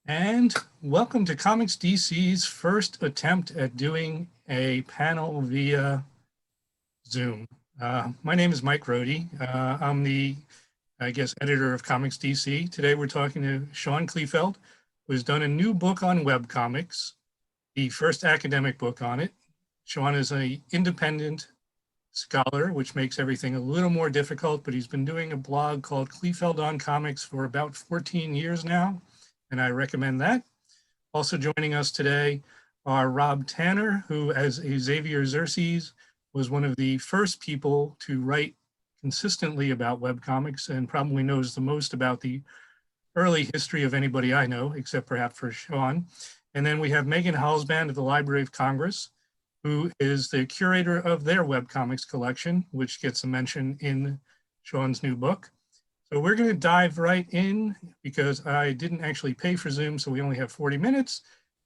And welcome to ComicsDC's first attempt at doing a panel via Zoom. My name is Mike Rohde. I'm the, editor of ComicsDC. Today we're talking to Sean Kleefeld, who's done a new book on webcomics, the first academic book on it. Sean is an independent scholar, which makes everything a little more difficult, but he's been doing a blog called Kleefeld on Comics for about 14 years now, and I recommend that. Also joining us today are Robb Tanner, who as Xavier Xerxes was one of the first people to write consistently about webcomics and probably knows the most about the early history of anybody I know, except perhaps for Sean. And then we have Megan Halsband of the Library of Congress, who is the curator of their webcomics collection, which gets a mention in Sean's new book. So we're going to dive right in because I didn't actually pay for Zoom, so we only have 40 minutes.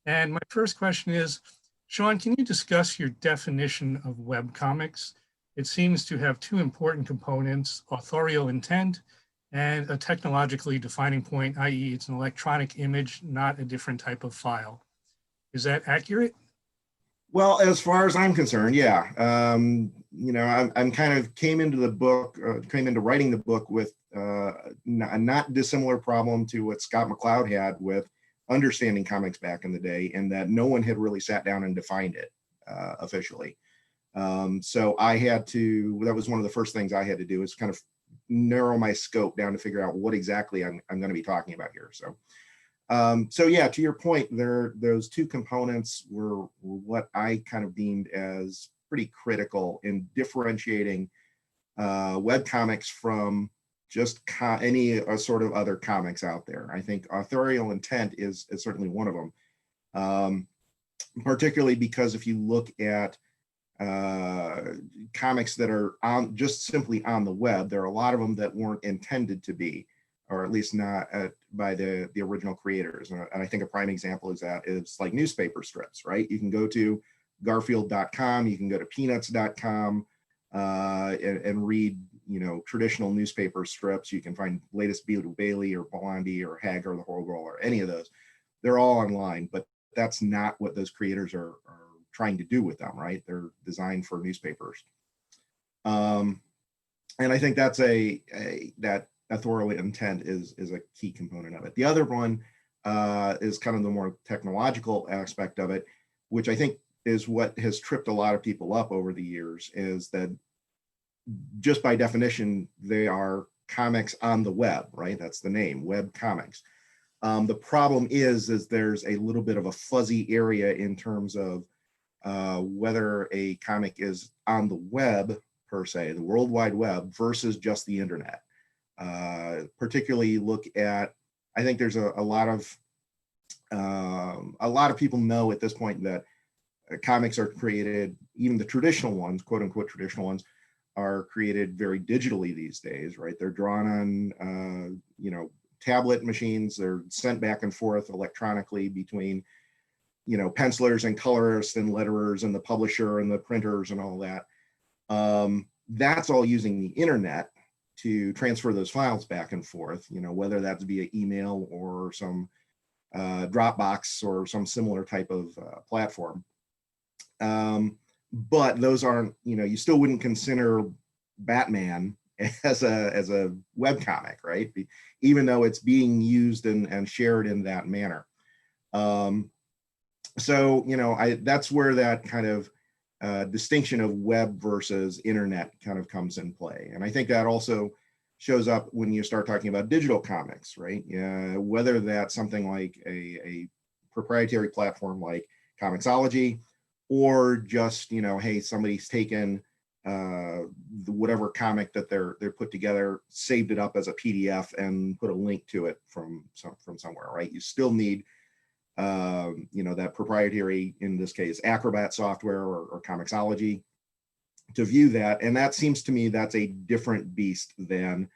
And my first question is, Sean, can you discuss your definition of webcomics? It seems to have two important components, authorial intent and a technologically defining point, i.e. it's an electronic image, not a different type of file. Is that accurate? Well, as far as I'm concerned, yeah. I'm kind of came into writing the book with a not dissimilar problem to what Scott McCloud had with understanding comics back in the day, and that no one had really sat down and defined it officially. So I had to, that was one of the first things I had to do, is kind of narrow my scope down to figure out what exactly I'm going to be talking about here. So yeah, to your point, those two components were what I kind of deemed as pretty critical in differentiating webcomics from just any sort of other comics out there. I think authorial intent is certainly one of them, particularly because if you look at comics that are just simply on the web, there are a lot of them that weren't intended to be, or at least not by the original creators. And I think a prime example is that is like newspaper strips, right? You can go to Garfield.com, you can go to Peanuts.com and read, traditional newspaper strips. You can find latest Beetle Bailey or Blondie or Hagar the Whole Girl or any of those. They're all online, but that's not what those creators are trying to do with them, right? They're designed for newspapers. And I think that's that authorial intent is a key component of it. The other one is kind of the more technological aspect of it, which I think is what has tripped a lot of people up over the years, is that just by definition, they are comics on the web, right? That's the name, web comics. The problem is there's a little bit of a fuzzy area in terms of whether a comic is on the web per se, the World Wide Web, versus just the internet. Particularly look at, I think there's a lot of people know at this point that comics are created, even the traditional ones, quote unquote traditional ones, are created very digitally these days, right? They're drawn on, tablet machines. They're sent back and forth electronically between, pencilers and colorists and letterers and the publisher and the printers and all that. That's all using the internet to transfer those files back and forth, whether that's via email or some Dropbox or some similar type of platform. But those aren't, you still wouldn't consider Batman as a webcomic, right? Even though it's being used and shared in that manner. So, that's where that kind of distinction of web versus internet kind of comes in play. And I think that also shows up when you start talking about digital comics, right? Whether that's something like a proprietary platform like ComicsOlogy, or just, hey, somebody's taken whatever comic that they're put together, saved it up as a PDF and put a link to it from somewhere, right? You still need that proprietary, in this case, Acrobat software or ComicsOlogy to view that. And that seems to me that's a different beast than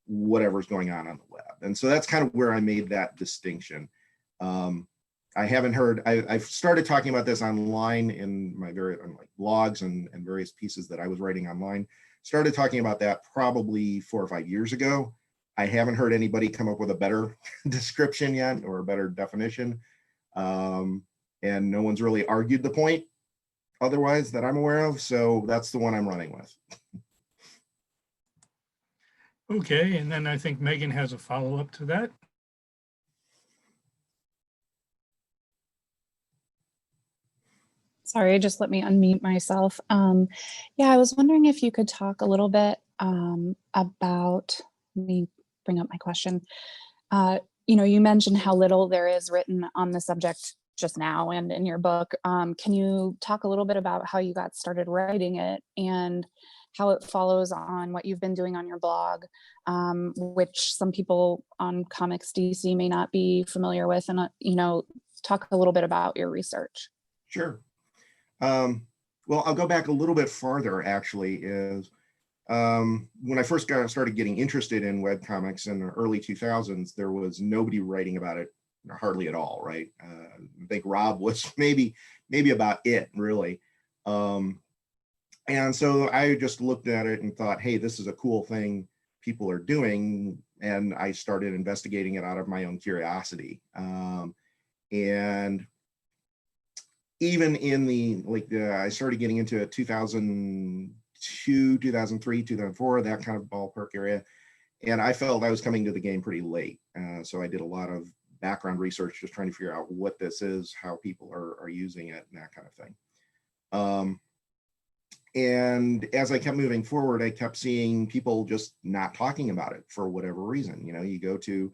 whatever's going on the web. And so that's kind of where I made that distinction. I haven't heard, I've started talking about this online in my blogs and various pieces that I was writing online. Started talking about that probably 4 or 5 years ago. I haven't heard anybody come up with a better description yet or a better definition. And no one's really argued the point otherwise that I'm aware of. So that's the one I'm running with. Okay, and then I think Megan has a follow-up to that. Sorry, just let me unmute myself. Yeah, I was wondering if you could talk a little bit about, let me bring up my question. You mentioned how little there is written on the subject just now and in your book. Can you talk a little bit about how you got started writing it and how it follows on what you've been doing on your blog, which some people on ComicsDC may not be familiar with, and talk a little bit about your research. Sure. Well, I'll go back a little bit farther, actually, is when I first started getting interested in webcomics in the early 2000s, there was nobody writing about it hardly at all, right? I think Robb was maybe about it, really. And so I just looked at it and thought, hey, this is a cool thing people are doing. And I started investigating it out of my own curiosity. And even in I started getting into it 2002, 2003, 2004, that kind of ballpark area. And I felt I was coming to the game pretty late. So I did a lot of background research, just trying to figure out what this is, how people are using it, and that kind of thing. And as I kept moving forward, I kept seeing people just not talking about it for whatever reason. You go to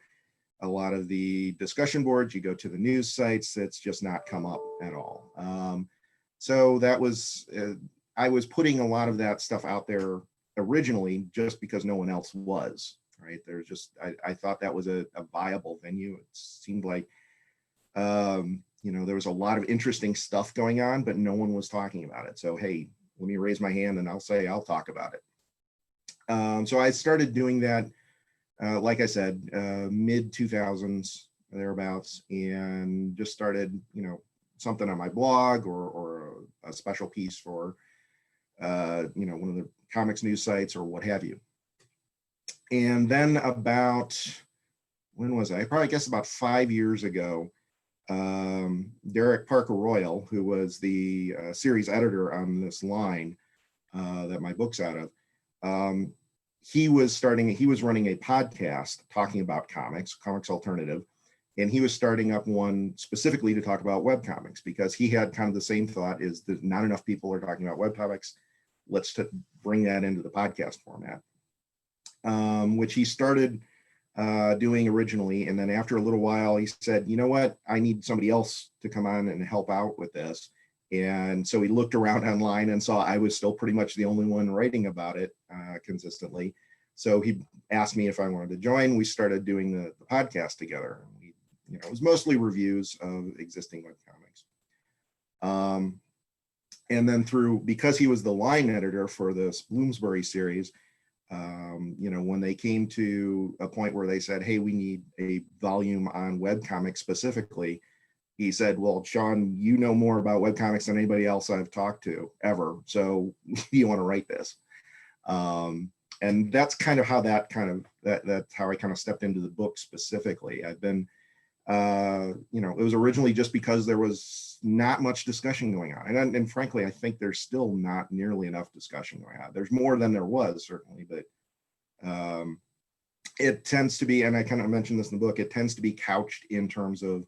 a lot of the discussion boards, you go to the news sites, it's just not come up at all. So that was, I was putting a lot of that stuff out there originally just because no one else was, right? There's just, I thought that was a viable venue. It seemed like, there was a lot of interesting stuff going on, but no one was talking about it. So, hey, let me raise my hand and I'll say, I'll talk about it. So I started doing that, like I said, mid 2000s, thereabouts, and just started, something on my blog or a special piece for, one of the comics news sites or what have you. And then about, when was I? Probably guess about 5 years ago, Derek Parker Royal, who was the series editor on this line that my book's out of, he was running a podcast talking about Comics Alternative, and he was starting up one specifically to talk about webcomics because he had kind of the same thought, is that not enough people are talking about webcomics. Let's bring that into the podcast format, which he started doing originally. And then after a little while, he said, you know what, I need somebody else to come on and help out with this. And so he looked around online and saw I was still pretty much the only one writing about it consistently. So he asked me if I wanted to join. We started doing the podcast together. It was mostly reviews of existing webcomics. And then because he was the line editor for this Bloomsbury series, when they came to a point where they said, hey, we need a volume on webcomics specifically, he said, well, Sean, you know more about webcomics than anybody else I've talked to ever. So you want to write this? And that's kind of how that's how I kind of stepped into the book specifically. I've been, it was originally just because there was not much discussion going on. And frankly, I think there's still not nearly enough discussion going on. There's more than there was, certainly, but it tends to be, and I kind of mentioned this in the book, it tends to be couched in terms of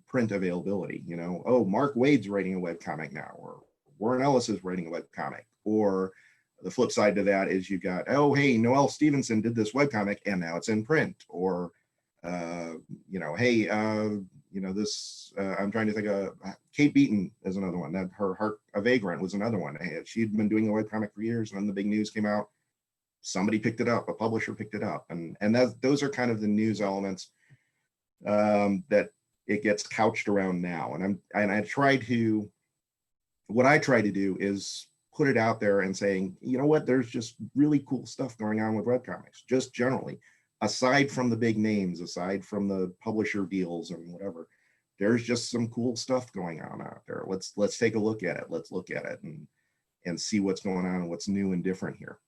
print availability. Oh, Mark Waid's writing a webcomic now, or Warren Ellis is writing a webcomic, or the flip side to that is you got, oh, hey, Noelle Stevenson did this webcomic and now it's in print, or hey, I'm trying to think of Kate Beaton is another one. That her Heart a Vagrant was another one. She'd been doing a webcomic for years, and then the big news came out. Somebody picked it up, a publisher picked it up, and those are kind of the news elements that it gets couched around now. And I try to, what I try to do is put it out there and saying, you know what, there's just really cool stuff going on with webcomics, just generally. Aside from the big names, aside from the publisher deals and whatever, there's just some cool stuff going on out there. Let's take a look at it. Let's look at it and see what's going on and what's new and different here.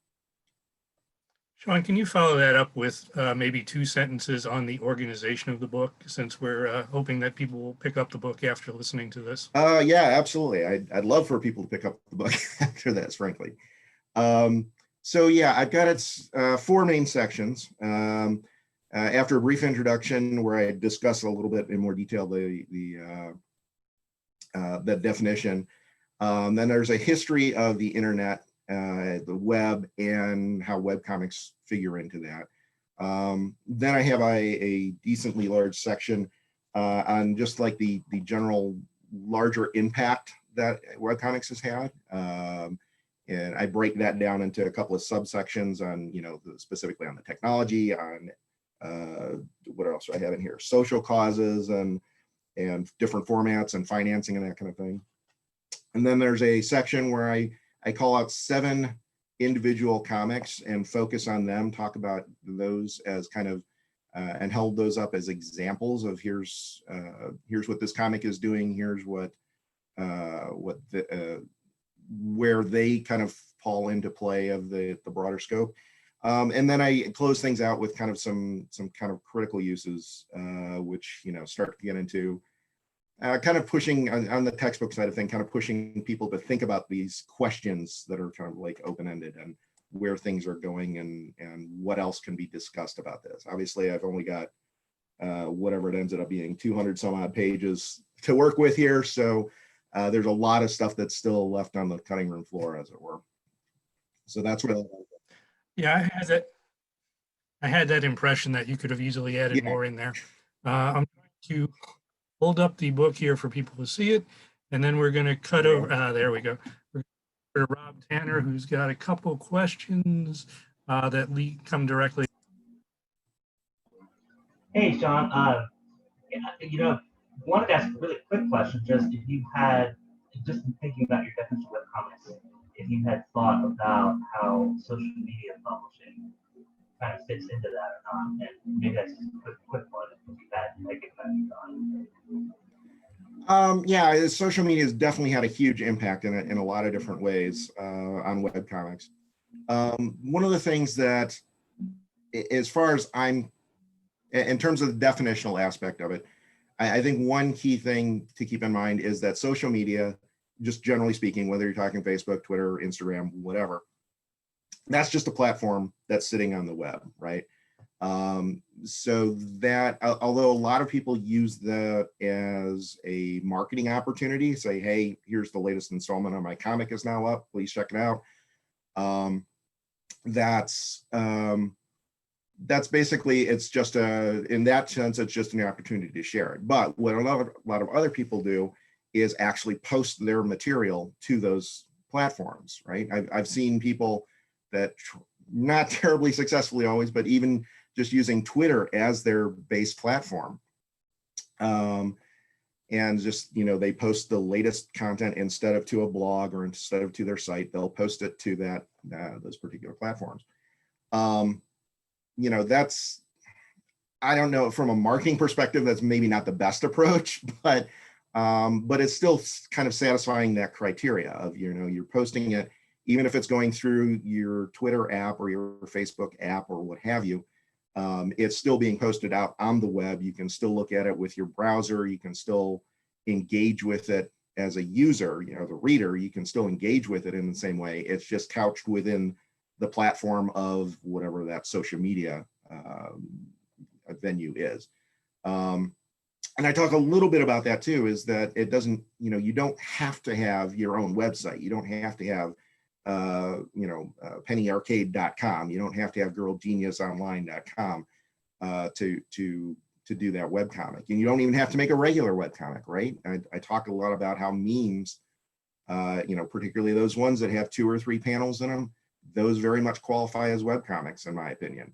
Sean, can you follow that up with maybe 2 sentences on the organization of the book, since we're hoping that people will pick up the book after listening to this? Yeah, absolutely. I'd love for people to pick up the book after this, frankly. So yeah, I've got its 4 main sections. After a brief introduction where I discuss a little bit in more detail the definition, then there's a history of the internet, the web, and how webcomics figure into that. Then I have a decently large section on just like the general larger impact that webcomics has had. And I break that down into a couple of subsections on, specifically on the technology, on what else do I have in here? Social causes and different formats and financing and that kind of thing. And then there's a section where I call out 7 individual comics and focus on them, talk about those as kind of, and held those up as examples of here's what this comic is doing, here's where they kind of fall into play of the broader scope. And then I close things out with kind of some kind of critical uses, which, start to get into kind of pushing on the textbook side of thing, kind of pushing people to think about these questions that are kind of like open-ended and where things are going and what else can be discussed about this. Obviously, I've only got whatever it ends up being, 200 some odd pages to work with here. So there's a lot of stuff that's still left on the cutting room floor, as it were. So that's where. Yeah, I had that impression that you could have easily added more in there. I'm going to hold up the book here for people to see it, and then we're going to cut over. There we go. We're going to Robb Tanner, who's got a couple questions that come directly. Hey, Sean. Wanted to ask a really quick question. Just if you had, just in thinking about your definition of comics, if you had thought about how social media publishing kind of fits into that or not, and maybe that's just a quick one. If you had to make it on. Yeah, social media has definitely had a huge impact in a lot of different ways on webcomics. One of the things that, as far as in terms of the definitional aspect of it, I think one key thing to keep in mind is that social media, just generally speaking, whether you're talking Facebook, Twitter, Instagram, whatever, that's just a platform that's sitting on the web, right? So that, although a lot of people use that as a marketing opportunity, say, hey, here's the latest installment on my comic is now up, please check it out. That's basically, it's just in that sense, it's just an opportunity to share it. But what a lot of other people do is actually post their material to those platforms, right? I've seen people that, not terribly successfully always, but even just using Twitter as their base platform. And just, they post the latest content instead of to a blog or instead of to their site, they'll post it to those particular platforms. That's, I don't know, from a marketing perspective, that's maybe not the best approach, but it's still kind of satisfying that criteria of, you're posting it, even if it's going through your Twitter app or your Facebook app or what have you, it's still being posted out on the web. You can still look at it with your browser. You can still engage with it as a user, the reader, you can still engage with it in the same way. It's just couched within the platform of whatever that social media venue is. And I talk a little bit about that too, is that it doesn't, you don't have to have your own website. You don't have to have pennyarcade.com. You don't have to have girlgeniusonline.com to do that webcomic. And you don't even have to make a regular webcomic, right? I talk a lot about how memes, particularly those ones that have 2 or 3 panels in them, those very much qualify as webcomics, in my opinion.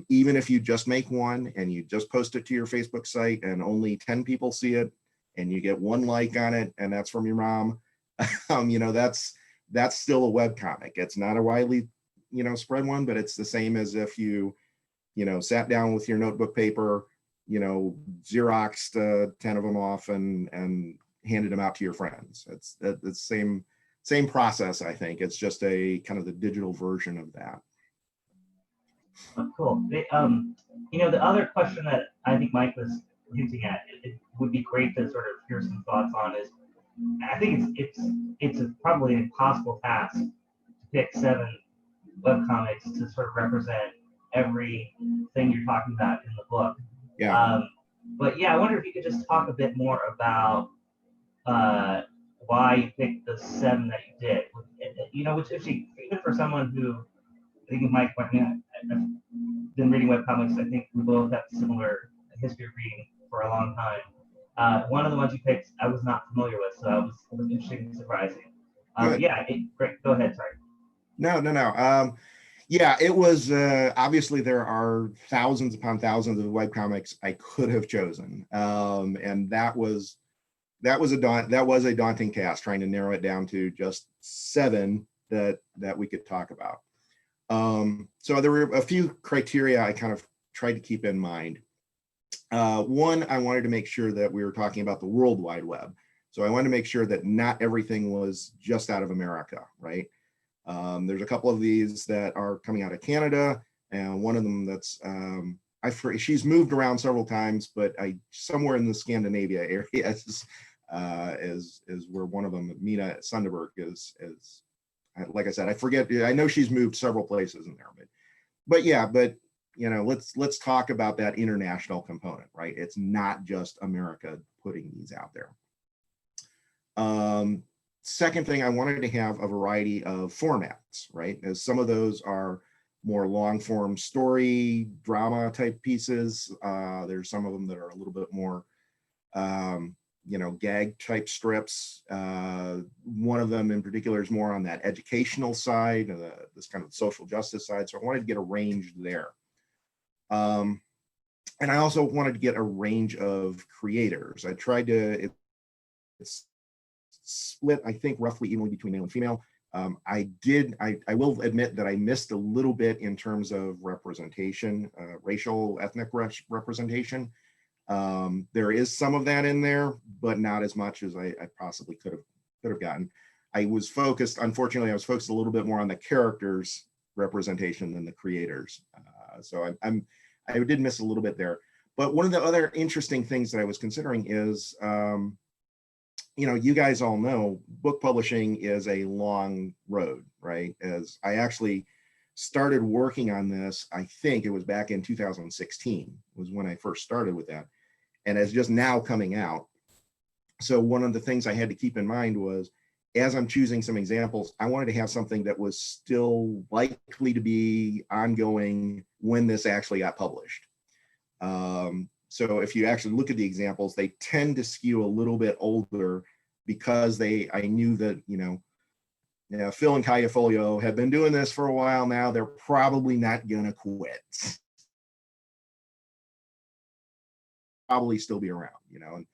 Even if you just make one and you just post it to your Facebook site and only 10 people see it and you get 1 like on it and that's from your mom, that's still a webcomic. It's not a widely, spread one, but it's the same as if you, sat down with your notebook paper, Xeroxed 10 of them off and handed them out to your friends. It's the same process, I think. It's just a kind of the digital version of that. Cool. The other question that I think Mike was hinting at, it would be great to sort of hear some thoughts on is, I think it's probably an impossible task to pick 7 webcomics to sort of represent everything you're talking about in the book. Yeah. But yeah, I wonder if you could just talk a bit more about why you picked the 7 that you did. Which actually, even for someone who, I think Mike, I've been reading webcomics. I think we both have similar history of reading for a long time. One of the ones you picked, I was not familiar with, so it was interesting and surprising. Yeah, great. Go ahead. Sorry. No. Yeah, it was obviously there are thousands upon thousands of webcomics I could have chosen, and that was a daunting task, trying to narrow it down to just 7 that we could talk about. So there were a few criteria I kind of tried to keep in mind. One, I wanted to make sure that we were talking about the World Wide Web. So I wanted to make sure that not everything was just out of America, right? There's a couple of these that are coming out of Canada, and one of them that's, she's moved around several times, but somewhere in the Scandinavia area is where one of them, Mina Sunderberg, is. Like I said, I forget. I know she's moved several places in there, but yeah. But let's talk about that international component, right? It's not just America putting these out there. Second thing, I wanted to have a variety of formats, right? As some of those are more long form story, drama type pieces. There's some of them that are a little bit more, gag type strips. One of them in particular is more on that educational side, this kind of social justice side. So I wanted to get a range there. And I also wanted to get a range of creators. I tried to, it's split, I think, roughly evenly between male and female. I will admit that I missed a little bit in terms of representation, racial, ethnic representation. There is some of that in there, but not as much as I possibly could have gotten. Unfortunately, I was focused a little bit more on the characters' representation than the creators. So I did miss a little bit there. But one of the other interesting things that I was considering is, you guys all know, book publishing is a long road, right? As I actually started working on this, I think it was back in 2016 was when I first started with that. And it's just now coming out. So one of the things I had to keep in mind was, as I'm choosing some examples, I wanted to have something that was still likely to be ongoing when this actually got published. So if you actually look at the examples, they tend to skew a little bit older because I knew that, Phil and Kaya Folio have been doing this for a while now. They're probably not gonna quit. Probably still be around, and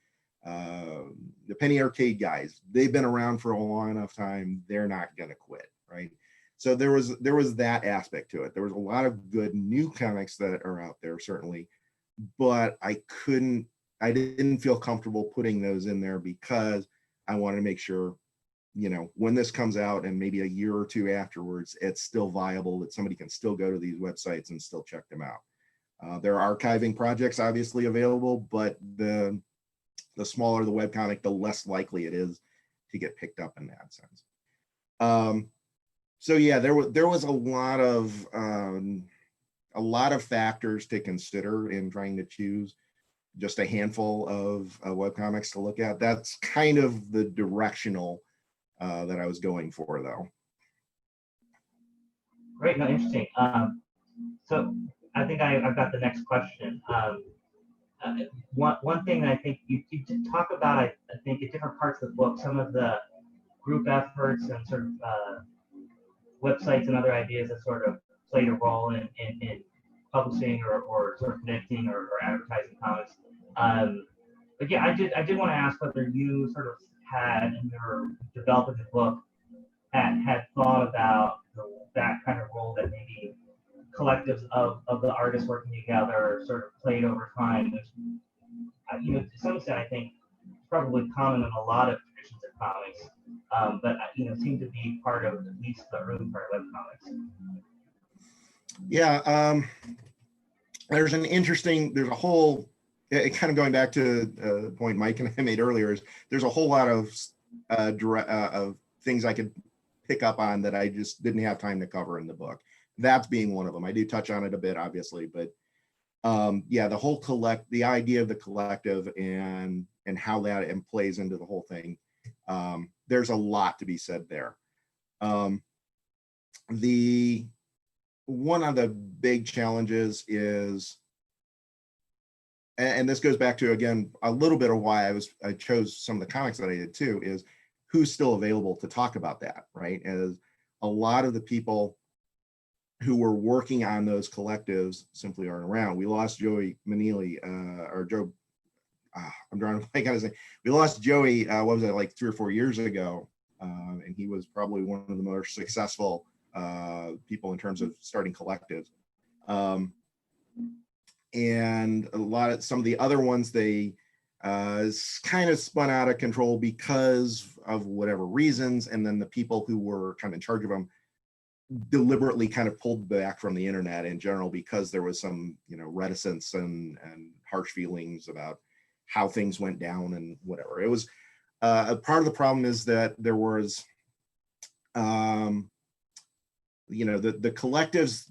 the Penny Arcade guys, they've been around for a long enough time. They're not gonna quit, right? So there was that aspect to it. There was a lot of good new comics that are out there, certainly, but I didn't feel comfortable putting those in there because I wanted to make sure, when this comes out and maybe a year or two afterwards, it's still viable, that somebody can still go to these websites and still check them out. There are archiving projects obviously available, but the smaller the webcomic, the less likely it is to get picked up in that sense. So yeah, there was a lot of factors to consider in trying to choose just a handful of webcomics to look at. That's kind of the directional that I was going for, though. Great, no, interesting. So I think I've got the next question. One thing that I think you did talk about, I think, in different parts of the book, some of the group efforts and sort of websites and other ideas that sort of played a role in publishing or sort of connecting or advertising comics. But yeah, I did want to ask whether you sort of had, in your developing the book, had thought about that kind of role that maybe collectives of the artists working together sort of played over time, which, to some extent, I think is probably common in a lot of traditions of comics, but seemed to be part of at least the early part of webcomics. Yeah, there's a whole, it kind of going back to the point Mike and I made earlier, is there's a whole lot of things I could pick up on that I just didn't have time to cover in the book. That's being one of them. I do touch on it a bit, obviously, but yeah, the idea of the collective and how that plays into the whole thing. There's a lot to be said there. One of the big challenges is, and this goes back to, again, a little bit of why I chose some of the comics that I did too, is who's still available to talk about that, right? As a lot of the people who were working on those collectives simply aren't around. We lost Joey Manley, or Joe, I'm drawing a blank on his name. We lost Joey, what was it, like 3 or 4 years ago, and he was probably one of the more successful people in terms of starting collectives. And some of the other ones, they kind of spun out of control because of whatever reasons, and then the people who were kind of in charge of them deliberately kind of pulled back from the internet in general because there was some, reticence and harsh feelings about how things went down and whatever. It was a part of the problem is that there was the collectives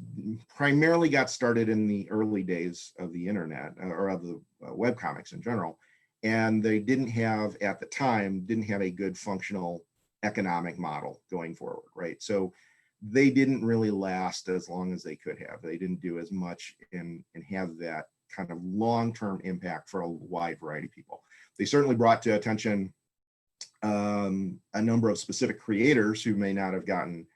primarily got started in the early days of the internet, or of the webcomics in general. And they didn't have, at the time, a good functional economic model going forward, right? So they didn't really last as long as they could have. They didn't do as much and have that kind of long-term impact for a wide variety of people. They certainly brought to attention a number of specific creators who may not have gotten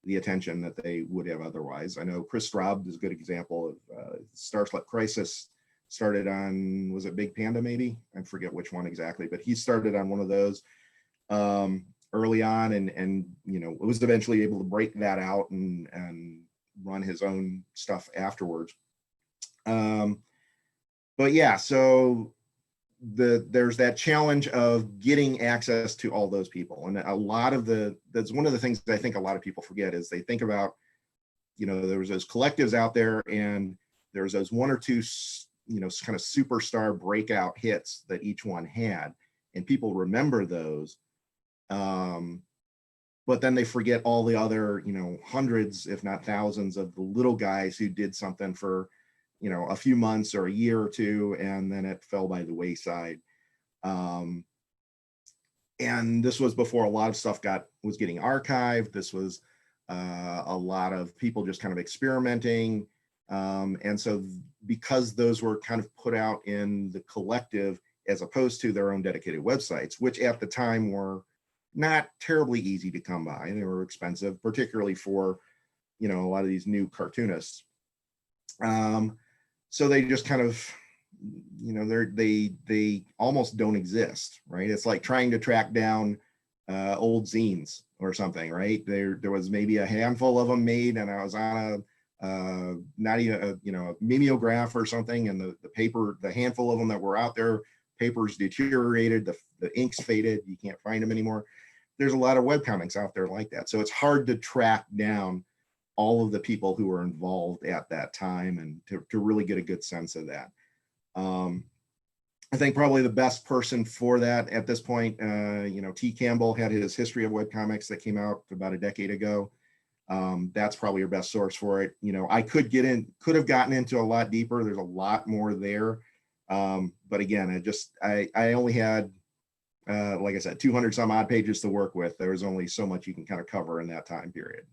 the attention that they would have otherwise. I know Chris Robb is a good example of Starslip Crisis. Started on, was it Big Panda maybe? I forget which one exactly, but he started on one of those early on, and was eventually able to break that out and run his own stuff afterwards. But yeah, so there's that challenge of getting access to all those people, and that's one of the things that I think a lot of people forget is they think about, there was those collectives out there, and there's those 1 or 2 kind of superstar breakout hits that each one had, and people remember those, but then they forget all the other hundreds if not thousands of the little guys who did something for a few months or a year or two, and then it fell by the wayside. And this was before a lot of stuff was getting archived. This was a lot of people just kind of experimenting. And so because those were kind of put out in the collective as opposed to their own dedicated websites, which at the time were not terribly easy to come by, and they were expensive, particularly for a lot of these new cartoonists. So they just kind of, they almost don't exist, right? It's like trying to track down old zines or something, right? There was maybe a handful of them made, and I was on not even a mimeograph or something, and the paper, the handful of them that were out there, papers deteriorated, the inks faded, you can't find them anymore. There's a lot of webcomics out there like that, so it's hard to track down all of the people who were involved at that time and to really get a good sense of that. I think probably the best person for that at this point, T. Campbell had his History of Webcomics that came out about a decade ago. That's probably your best source for it. I could have gotten into a lot deeper. There's a lot more there. But again, I only had, like I said, 200 some odd pages to work with. There was only so much you can kind of cover in that time period.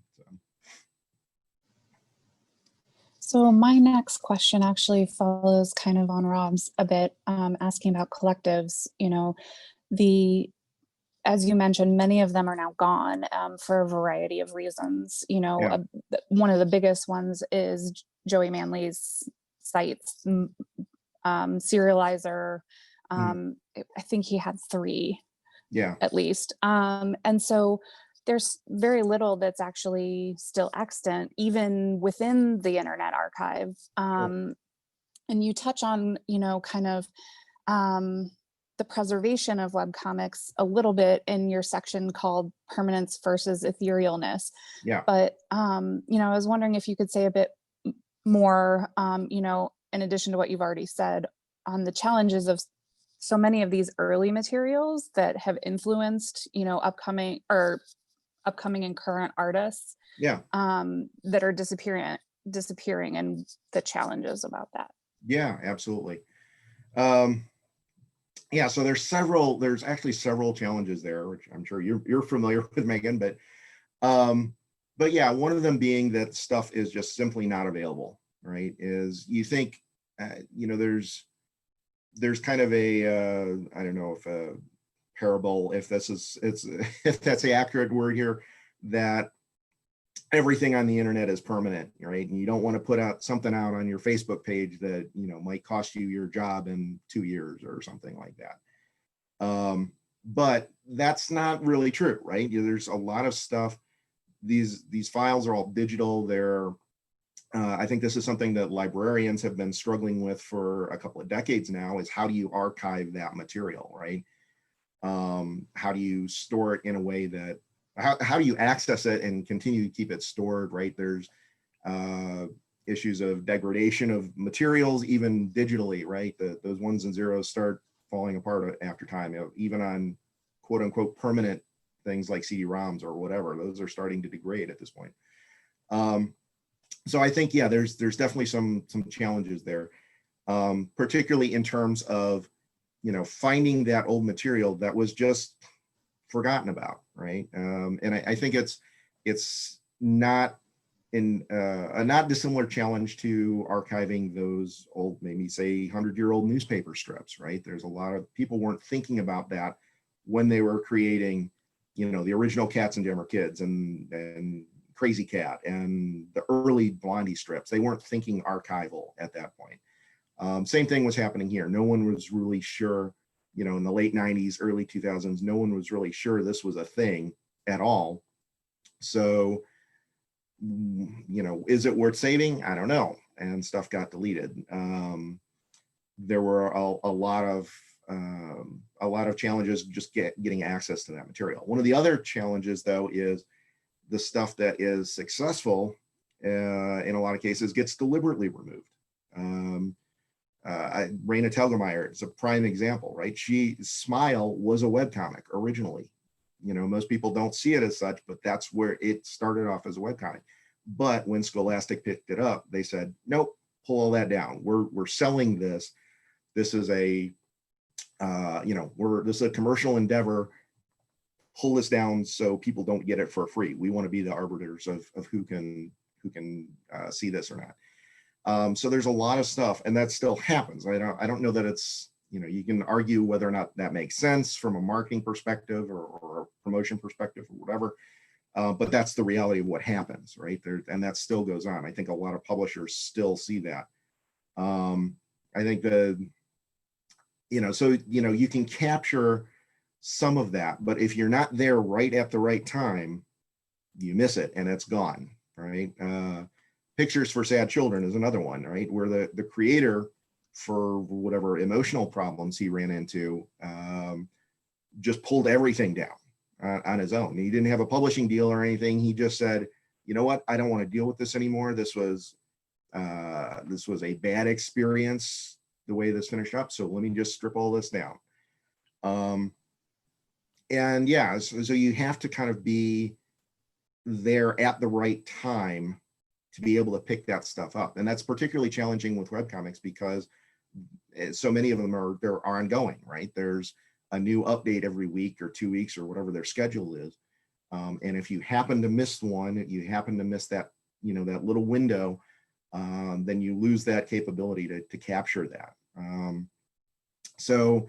So my next question actually follows kind of on Robb's a bit, asking about collectives. As you mentioned, many of them are now gone for a variety of reasons. Yeah. One of the biggest ones is Joey Manley's sites, Serializer. I think he had 3, at least. And so there's very little that's actually still extant, even within the Internet Archive. And you touch on, kind of the preservation of webcomics a little bit in your section called Permanence versus Etherealness. Yeah. But, I was wondering if you could say a bit more, you know, in addition to what you've already said, on the challenges of so many of these early materials that have influenced, you know, upcoming and current artists Yeah. that are disappearing and the challenges about that. Yeah, absolutely. Yeah, so there's actually several challenges there, which I'm sure you're familiar with, Megan, but yeah, one of them being that stuff is just simply not available, right? Is you think, you know, there's kind of a, I don't know if a parable, if if that's the accurate word here, that everything on the internet is permanent, right? And you don't want to put out something out on your Facebook page that, you know, might cost you your job in 2 years or something like that. But that's not really true, right? There's a lot of stuff. These files are all digital. They're, I think this is something that librarians have been struggling with for a couple of decades now, is how do you archive that material, right? How do you store it in a way that, how do you access it and continue to keep it stored, right? There's issues of degradation of materials, even digitally, right? Those ones and zeros start falling apart after time, you know, even on quote unquote permanent things like CD-ROMs or whatever, those are starting to degrade at this point. So I think, yeah, there's definitely some challenges there, particularly in terms of, you know, finding that old material that was just forgotten about, right? And I think it's not a not dissimilar challenge to archiving those old, maybe say 100-year-old newspaper strips, right? There's a lot of people weren't thinking about that when they were creating, you know, the original Cats and Jammer Kids and Crazy Cat and the early Blondie strips. They weren't thinking archival at that point. Same thing was happening here. No one was really sure, you know, in the late 90s, early 2000s, no one was really sure this was a thing at all. So, you know, is it worth saving? I don't know. And stuff got deleted. There were a lot of challenges just getting access to that material. One of the other challenges, though, is the stuff that is successful in a lot of cases gets deliberately removed. Raina Telgemeier is a prime example, right? Smile was a webcomic originally. You know, most people don't see it as such, but that's where it started off as a webcomic. But when Scholastic picked it up, they said, nope, pull all that down. We're selling this. This is a, you know, this is a commercial endeavor. Pull this down so people don't get it for free. We want to be the arbiters of who can see this or not. So there's a lot of stuff, and that still happens. I don't know that it's, you know, you can argue whether or not that makes sense from a marketing perspective or a promotion perspective or whatever, but that's the reality of what happens, right? And that still goes on. I think a lot of publishers still see that. I think you know, so, you know, you can capture some of that, but if you're not there right at the right time, you miss it and it's gone, right? Pictures for Sad Children is another one, right? Where the creator, for whatever emotional problems he ran into, just pulled everything down on his own. He didn't have a publishing deal or anything. He just said, you know what? I don't want to deal with this anymore. This was a bad experience, the way this finished up. So let me just strip all this down. And yeah, so you have to kind of be there at the right time to be able to pick that stuff up. And that's particularly challenging with webcomics because so many of them they're ongoing, right? There's a new update every week or 2 weeks or whatever their schedule is. And if you happen to miss one, you happen to miss that, you know, that little window, then you lose that capability to capture that. So,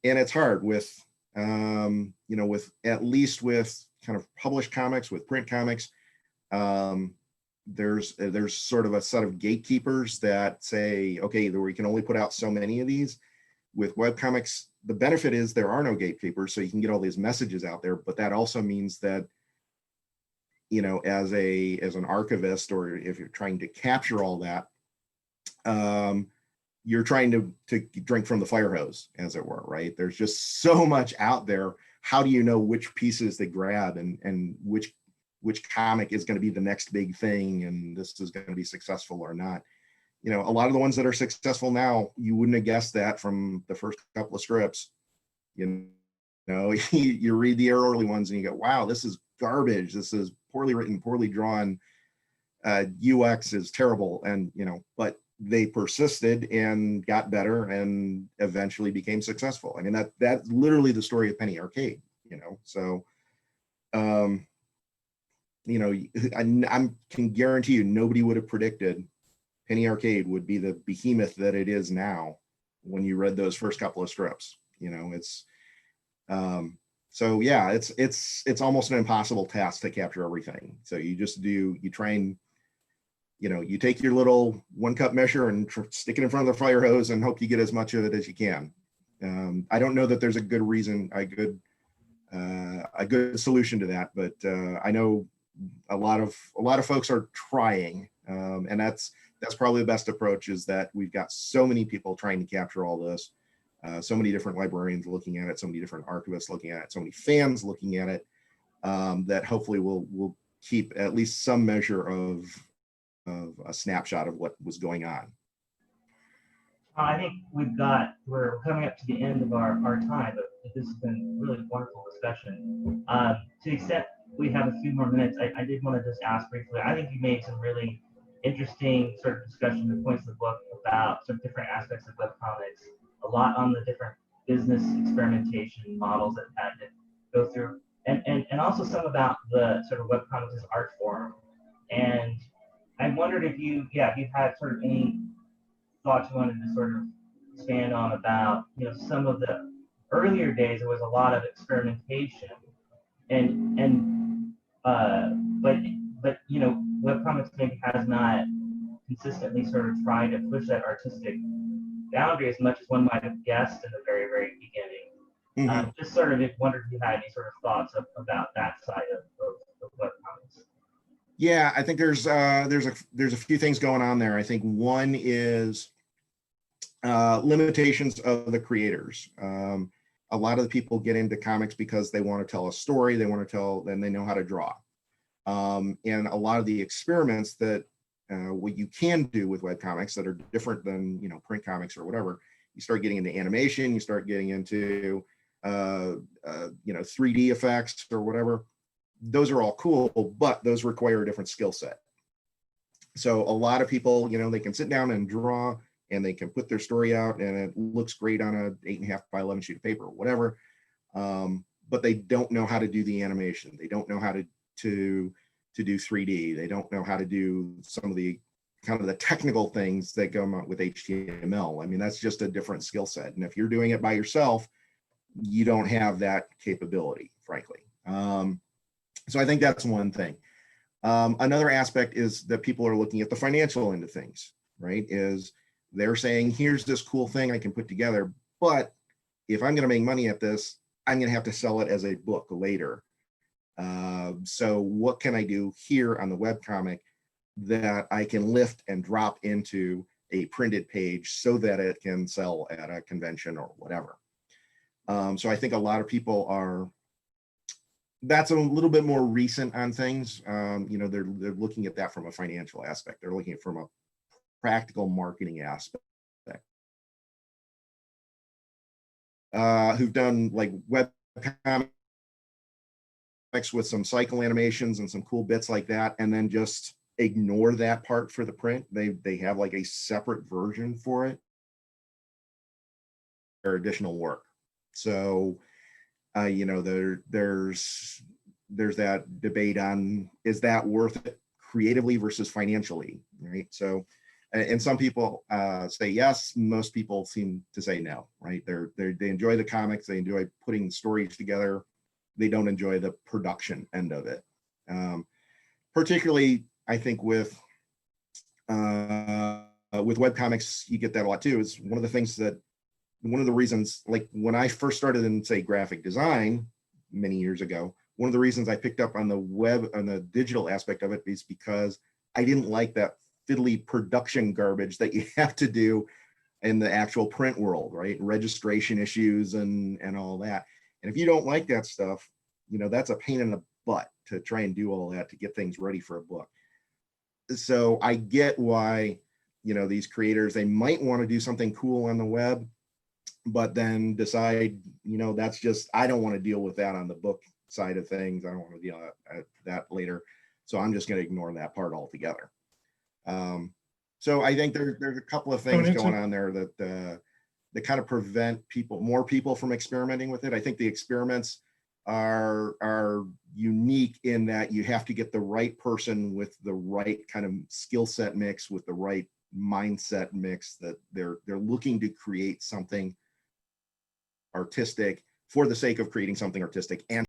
and it's hard with, you know, with at least with kind of published comics, with print comics, there's sort of a set of gatekeepers that say, okay, we can only put out so many of these. With webcomics, the benefit is there are no gatekeepers, so you can get all these messages out there, but that also means that, you know, as an archivist, or if you're trying to capture all that, you're trying to drink from the fire hose, as it were, right? There's just so much out there. How do you know which pieces to grab and which which comic is going to be the next big thing and this is going to be successful or not. You know, a lot of the ones that are successful now, you wouldn't have guessed that from the first couple of strips. You know, you read the early ones and you go, wow, this is garbage. This is poorly written, poorly drawn. UX is terrible. And, you know, but they persisted and got better and eventually became successful. I mean, that's literally the story of Penny Arcade, you know? So, you know, I can guarantee you nobody would have predicted Penny Arcade would be the behemoth that it is now when you read those first couple of strips. You know, it's so yeah, it's almost an impossible task to capture everything. So you try and, you know, you take your little 1 cup measure and stick it in front of the fire hose and hope you get as much of it as you can. I don't know that there's a good reason, a good solution to that, but I know a lot of folks are trying, and that's probably the best approach, is that we've got so many people trying to capture all this, so many different librarians looking at it, so many different archivists looking at it, so many fans looking at it, that hopefully we'll keep at least some measure of a snapshot of what was going on. I think we're coming up to the end of our time, but this has been really wonderful discussion. To the extent we have a few more minutes, I did want to just ask briefly, I think you made some really interesting sort of discussion and points of the book about some different aspects of webcomics, a lot on the different business experimentation models that had to go through, and also some about the sort of webcomics as art form. And I wondered if you had sort of any thoughts you wanted to sort of expand on about, you know, some of the earlier days. There was a lot of experimentation, but you know, webcomics maybe has not consistently sort of tried to push that artistic boundary as much as one might have guessed in the very, very beginning. Mm-hmm. Just sort of wondered if you had any sort of thoughts about that side of webcomics. Yeah, I think there's a few things going on there. I think one is limitations of the creators. A lot of the people get into comics because they want to tell a story, and they know how to draw. And a lot of the experiments that what you can do with webcomics that are different than, you know, print comics or whatever, you start getting into animation, you start getting into you know, 3D effects or whatever. Those are all cool, but those require a different skill set. So a lot of people, you know, they can sit down and draw and they can put their story out and it looks great on a 8.5 by 11 sheet of paper or whatever. But they don't know how to do the animation. They don't know how to do 3D. They don't know how to do some of the kind of the technical things that go on with HTML. I mean, that's just a different skill set. And if you're doing it by yourself, you don't have that capability, frankly. So I think that's one thing. Another aspect is that people are looking at the financial end of things, right? Is they're saying, here's this cool thing I can put together, but if I'm going to make money at this, I'm going to have to sell it as a book later. So what can I do here on the webcomic that I can lift and drop into a printed page so that it can sell at a convention or whatever? So I think a lot of people that's a little bit more recent on things. You know, they're looking at that from a financial aspect. They're looking at it from a practical marketing aspect. Who've done like web comics with some cycle animations and some cool bits like that, and then just ignore that part for the print. They have like a separate version for it or additional work. So you know, there's that debate on, is that worth it creatively versus financially, right? So, and some people say yes, most people seem to say no, right? They enjoy the comics, they enjoy putting stories together, they don't enjoy the production end of it. Particularly, I think with webcomics, you get that a lot too. Is one of the reasons, like when I first started in, say, graphic design many years ago, one of the reasons I picked up on the web, on the digital aspect of it, is because I didn't like that fiddly production garbage that you have to do in the actual print world, right? Registration issues and all that. And if you don't like that stuff, you know, that's a pain in the butt to try and do all that to get things ready for a book. So I get why, you know, these creators, they might want to do something cool on the web, but then decide, you know, that's just, I don't want to deal with that on the book side of things. I don't want to deal with that later. So I'm just going to ignore that part altogether. So I think there's a couple of things going on there that kind of prevent more people from experimenting with it. I think the experiments are unique in that you have to get the right person with the right kind of skill set mix, with the right mindset mix, that they're looking to create something artistic for the sake of creating something artistic and